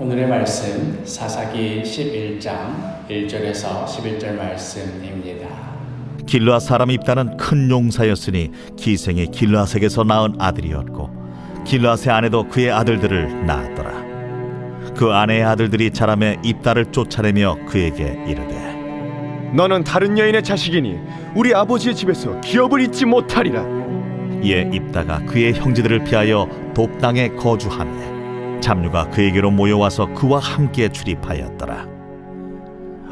오늘의 말씀 사사기 11장 1절에서 11절 말씀입니다. 길르앗 사람 입다는 큰 용사였으니 기생이 길르앗에게서 낳은 아들이었고 길르앗의 아내도 그의 아들들을 낳았더라. 그 아내의 아들들이 자라매 입다를 쫓아내며 그에게 이르되 너는 다른 여인의 자식이니 우리 아버지의 집에서 기업을 잊지 못하리라. 이에 입다가 그의 형제들을 피하여 돕 땅에 거주하매 잡류가 그에게로 모여와서 그와 함께 출입하였더라.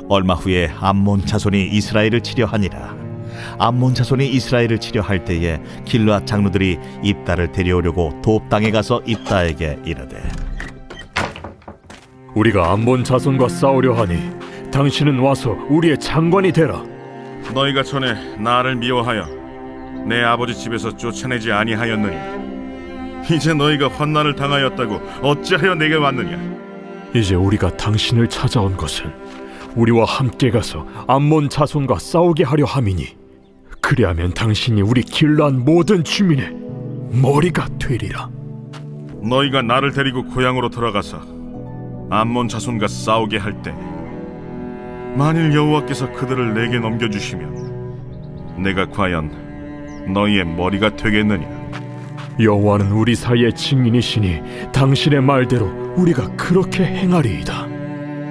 얼마 후에 암몬 자손이 이스라엘을 치려 하니라. 암몬 자손이 이스라엘을 치려 할 때에 길르앗 장로들이 입다를 데려오려고 돕 땅에 가서 입다에게 이르되 우리가 암몬 자손과 싸우려 하니 당신은 와서 우리의 장관이 되라. 너희가 전에 나를 미워하여 내 아버지 집에서 쫓아내지 아니하였느냐? 이제 너희가 환난을 당하였다고 어찌하여 내게 왔느냐? 이제 우리가 당신을 찾아온 것은 우리와 함께 가서 암몬 자손과 싸우게 하려 함이니 그리하면 당신이 우리 길르앗 모든 주민의 머리가 되리라. 너희가 나를 데리고 고향으로 돌아가서 암몬 자손과 싸우게 할 때 만일 여호와께서 그들을 내게 넘겨주시면 내가 과연 너희의 머리가 되겠느냐? 여호와는 우리 사이의 증인이시니 당신의 말대로 우리가 그렇게 행하리이다.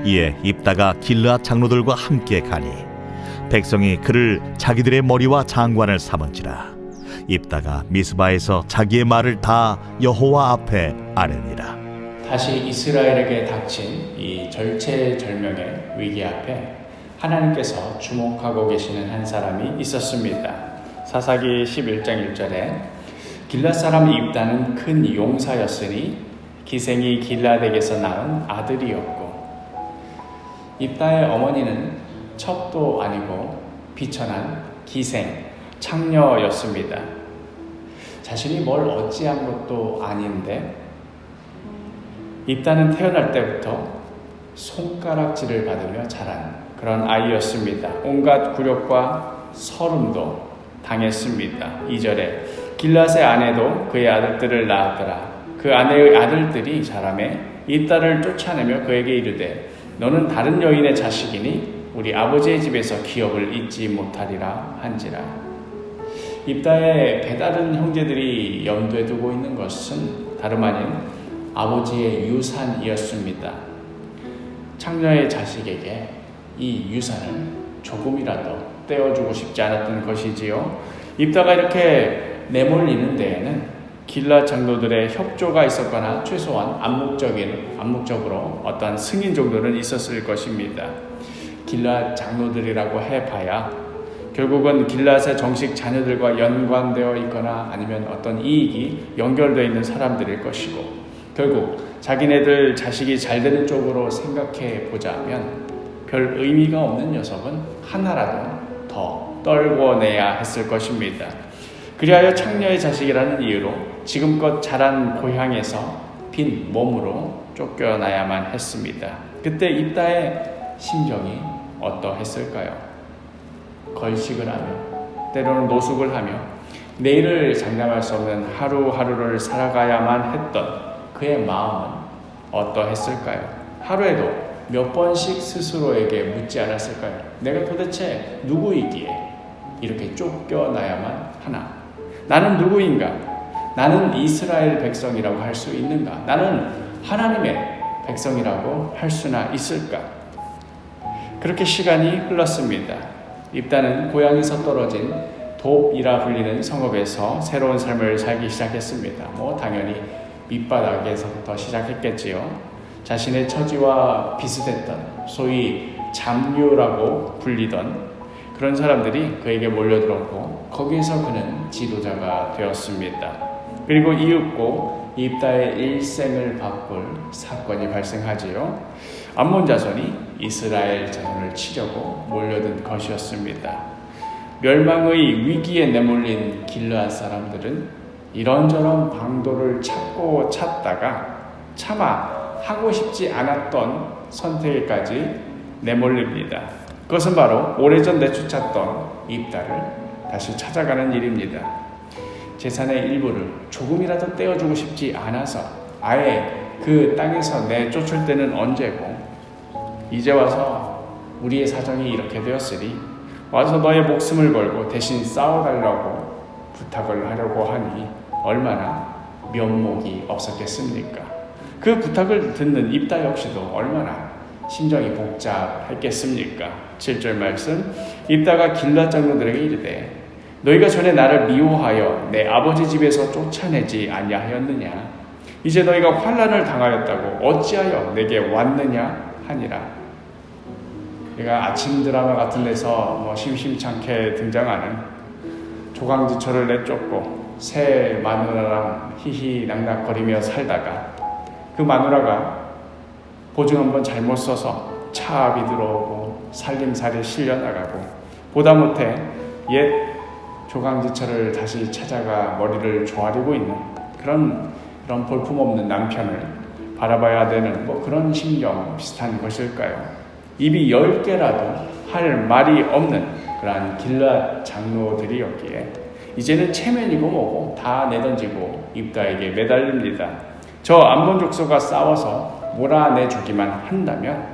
이에 입다가 길르앗 장로들과 함께 가니 백성이 그를 자기들의 머리와 장관을 삼은지라. 입다가 미스바에서 자기의 말을 다 여호와 앞에 아뢰니라. 다시 이스라엘에게 닥친 이 절체절명의 위기 앞에 하나님께서 주목하고 계시는 한 사람이 있었습니다. 사사기 11장 1절에 길르앗 사람 입다는 큰 용사였으니 기생이 길르앗에게서 낳은 아들이었고, 입다의 어머니는 첩도 아니고 비천한 기생, 창녀였습니다. 자신이 뭘 어찌한 것도 아닌데 입다는 태어날 때부터 손가락질을 받으며 자란 그런 아이였습니다. 온갖 굴욕과 서름도 당했습니다. 2절에 길르앗의 아내도 그의 아들들을 낳았더라. 그 아내의 아들들이 자라매 입다를 쫓아내며 그에게 이르되 너는 다른 여인의 자식이니 우리 아버지의 집에서 기업을 잊지 못하리라 한지라. 입다의 배다른 형제들이 염두에 두고 있는 것은 다름 아닌 아버지의 유산이었습니다. 창녀의 자식에게 이 유산을 조금이라도 떼어주고 싶지 않았던 것이지요. 입다가 이렇게 내몰리는 데에는 길르앗 장로들의 협조가 있었거나 최소한 암묵적으로 어떠한 승인 정도는 있었을 것입니다. 길르앗 장로들이라고 해봐야 결국은 길르앗의 정식 자녀들과 연관되어 있거나 아니면 어떤 이익이 연결되어 있는 사람들일 것이고, 결국 자기네들 자식이 잘 되는 쪽으로 생각해 보자면 별 의미가 없는 녀석은 하나라도 더 떨궈내야 했을 것입니다. 그리하여 창녀의 자식이라는 이유로 지금껏 자란 고향에서 빈 몸으로 쫓겨나야만 했습니다. 그때 입다의 심정이 어떠했을까요? 걸식을 하며 때로는 노숙을 하며 내일을 장담할 수 없는 하루하루를 살아가야만 했던 그의 마음은 어떠했을까요? 하루에도 몇 번씩 스스로에게 묻지 않았을까요? 내가 도대체 누구이기에 이렇게 쫓겨나야만 하나? 나는 누구인가? 나는 이스라엘 백성이라고 할 수 있는가? 나는 하나님의 백성이라고 할 수나 있을까? 그렇게 시간이 흘렀습니다. 입다는 고향에서 떨어진 돕이라 불리는 성읍에서 새로운 삶을 살기 시작했습니다. 당연히 밑바닥에서부터 시작했겠지요. 자신의 처지와 비슷했던 소위 잡류라고 불리던 그런 사람들이 그에게 몰려들었고 거기에서 그는 지도자가 되었습니다. 그리고 이윽고 입다의 일생을 바꿀 사건이 발생하지요. 암몬 자손이 이스라엘 자손을 치려고 몰려든 것이었습니다. 멸망의 위기에 내몰린 길르앗 사람들은 이런저런 방도를 찾고 찾다가 차마 하고 싶지 않았던 선택에까지 내몰립니다. 그것은 바로 오래전 내쫓았던 입다를 다시 찾아가는 일입니다. 재산의 일부를 조금이라도 떼어주고 싶지 않아서 아예 그 땅에서 내쫓을 때는 언제고 이제 와서 우리의 사정이 이렇게 되었으니 와서 너의 목숨을 걸고 대신 싸워달라고 부탁을 하려고 하니 얼마나 면목이 없었겠습니까? 그 부탁을 듣는 입다 역시도 얼마나 심정이 복잡했겠습니까? 7절 말씀, 입다가 길앗 장로들에게 이르되 너희가 전에 나를 미워하여 내 아버지 집에서 쫓아내지 아니하였느냐? 이제 너희가 환난을 당하였다고 어찌하여 내게 왔느냐 하니라. 내가 아침 드라마 같은 데서 심심찮게 등장하는 조강지처를 내쫓고 새 마누라랑 히히 낙낙거리며 살다가 그 마누라가 보증 한번 잘못 써서 차압이 들어오고 살림살이 실려나가고 보다 못해 옛 조강지처를 다시 찾아가 머리를 조아리고 있는 그런 볼품없는 남편을 바라봐야 되는 그런 심경 비슷한 것일까요? 입이 10개라도 할 말이 없는 그러한 길앗 장로들이었기에 이제는 체면이고 뭐고 다 내던지고 입다에게 매달립니다. 저 암몬 족속과 싸워서 몰아내주기만 한다면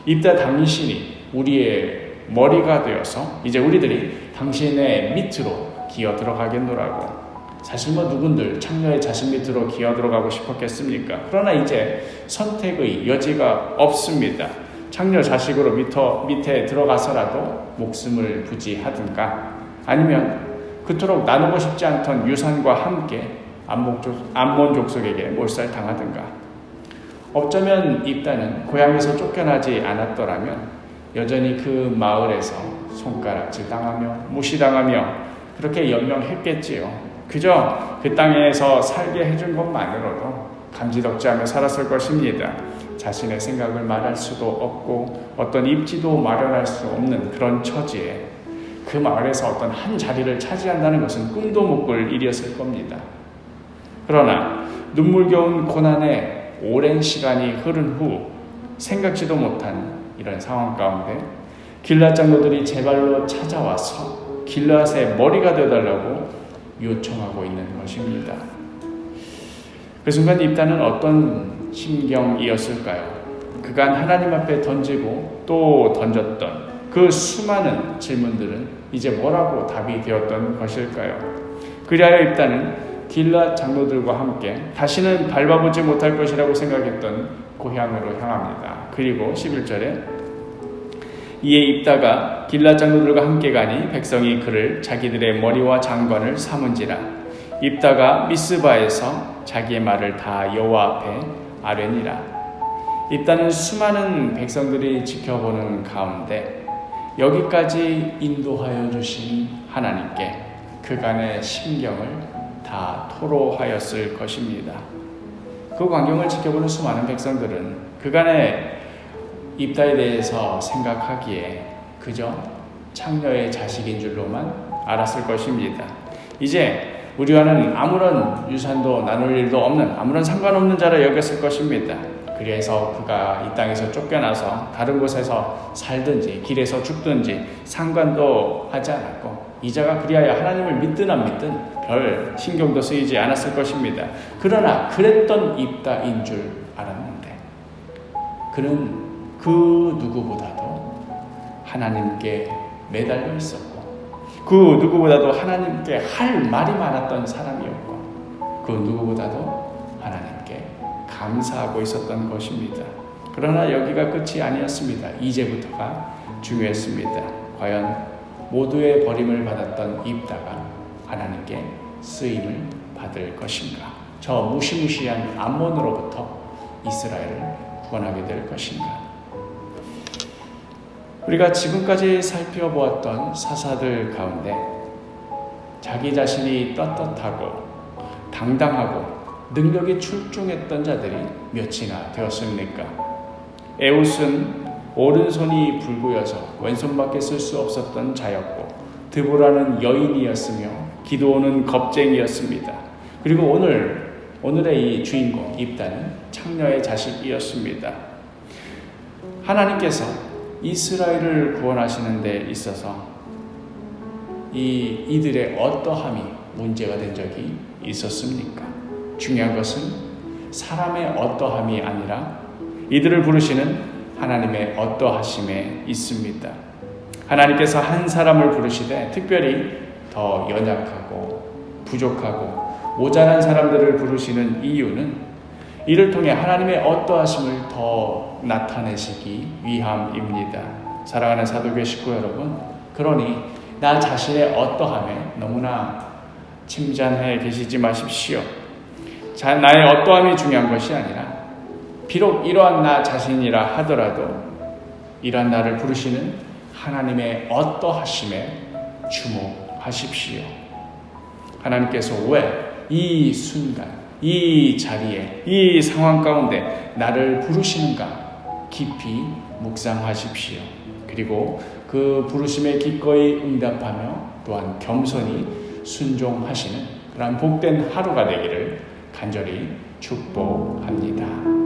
입다 당신이 우리의 머리가 되어서 이제 우리들이 당신의 밑으로 기어 들어가겠노라고. 사실 누군들 창녀의 자신 밑으로 기어 들어가고 싶었겠습니까? 그러나 이제 선택의 여지가 없습니다. 창녀 자식으로 밑에 들어가서라도 목숨을 부지하든가 아니면 그토록 나누고 싶지 않던 유산과 함께 암몬 족속에게 몰살당하든가. 어쩌면 입다는 고향에서 쫓겨나지 않았더라면 여전히 그 마을에서 손가락질 당하며 무시당하며 그렇게 연명했겠지요. 그저 그 땅에서 살게 해준 것만으로도 감지덕지하며 살았을 것입니다. 자신의 생각을 말할 수도 없고 어떤 입지도 마련할 수 없는 그런 처지에 그 마을에서 어떤 한 자리를 차지한다는 것은 꿈도 못 꿀 일이었을 겁니다. 그러나 눈물겨운 고난에 오랜 시간이 흐른 후 생각지도 못한 이런 상황 가운데 길앗 장로들이 제발로 찾아와서 길앗의 머리가 되어달라고 요청하고 있는 것입니다. 그 순간 입다는 어떤 심경이었을까요? 그간 하나님 앞에 던지고 또 던졌던 그 수많은 질문들은 이제 뭐라고 답이 되었던 것일까요? 그리하여 입다는 길앗 장로들과 함께 다시는 밟아보지 못할 것이라고 생각했던 고향으로 향합니다. 그리고 11절에 이에 입다가 길앗 장로들과 함께 가니 백성이 그를 자기들의 머리와 장관을 삼은지라. 입다가 미스바에서 자기의 말을 다 여호와 앞에 아뢰니라. 입다는 수많은 백성들이 지켜보는 가운데 여기까지 인도하여 주신 하나님께 그간의 심경을 다 토로하였을 것입니다. 그 광경을 지켜보는 수많은 백성들은 그간의 입다에 대해서 생각하기에 그저 창녀의 자식인 줄로만 알았을 것입니다. 이제 우리와는 아무런 유산도 나눌 일도 없는 아무런 상관없는 자라 여겼을 것입니다. 그래서 그가 이 땅에서 쫓겨나서 다른 곳에서 살든지 길에서 죽든지 상관도 하지 않았고 이자가 그리하여 하나님을 믿든 안 믿든 별 신경도 쓰이지 않았을 것입니다. 그러나 그랬던 입다인 줄 알았는데 그는 그 누구보다도 하나님께 매달려 있었고 그 누구보다도 하나님께 할 말이 많았던 사람이었고 그 누구보다도 하나님께 감사하고 있었던 것입니다. 그러나 여기가 끝이 아니었습니다. 이제부터가 중요했습니다. 과연 모두의 버림을 받았던 입다가 하나님께 쓰임을 받을 것인가? 저 무시무시한 암몬으로부터 이스라엘을 구원하게 될 것인가? 우리가 지금까지 살펴보았던 사사들 가운데 자기 자신이 떳떳하고 당당하고 능력이 출중했던 자들이 몇이나 되었습니까? 에웃은 오른손이 불구여서 왼손밖에 쓸 수 없었던 자였고 드보라는 여인이었으며 기드온은 겁쟁이였습니다. 그리고 오늘의 이 주인공 입다는 창녀의 자식이었습니다. 하나님께서 이스라엘을 구원하시는 데 있어서 이들의 어떠함이 문제가 된 적이 있었습니까? 중요한 것은 사람의 어떠함이 아니라 이들을 부르시는 하나님의 어떠하심에 있습니다. 하나님께서 한 사람을 부르시되 특별히 더 연약하고 부족하고 모자란 사람들을 부르시는 이유는 이를 통해 하나님의 어떠하심을 더 나타내시기 위함입니다. 사랑하는 사도교회 식구 여러분, 그러니 나 자신의 어떠함에 너무나 침잠해 계시지 마십시오. 나의 어떠함이 중요한 것이 아니라 비록 이러한 나 자신이라 하더라도 이러한 나를 부르시는 하나님의 어떠하심에 주목하십시오. 하나님께서 왜 이 순간, 이 자리에, 이 상황 가운데 나를 부르시는가 깊이 묵상하십시오. 그리고 그 부르심에 기꺼이 응답하며 또한 겸손히 순종하시는 그러한 복된 하루가 되기를 간절히 축복합니다.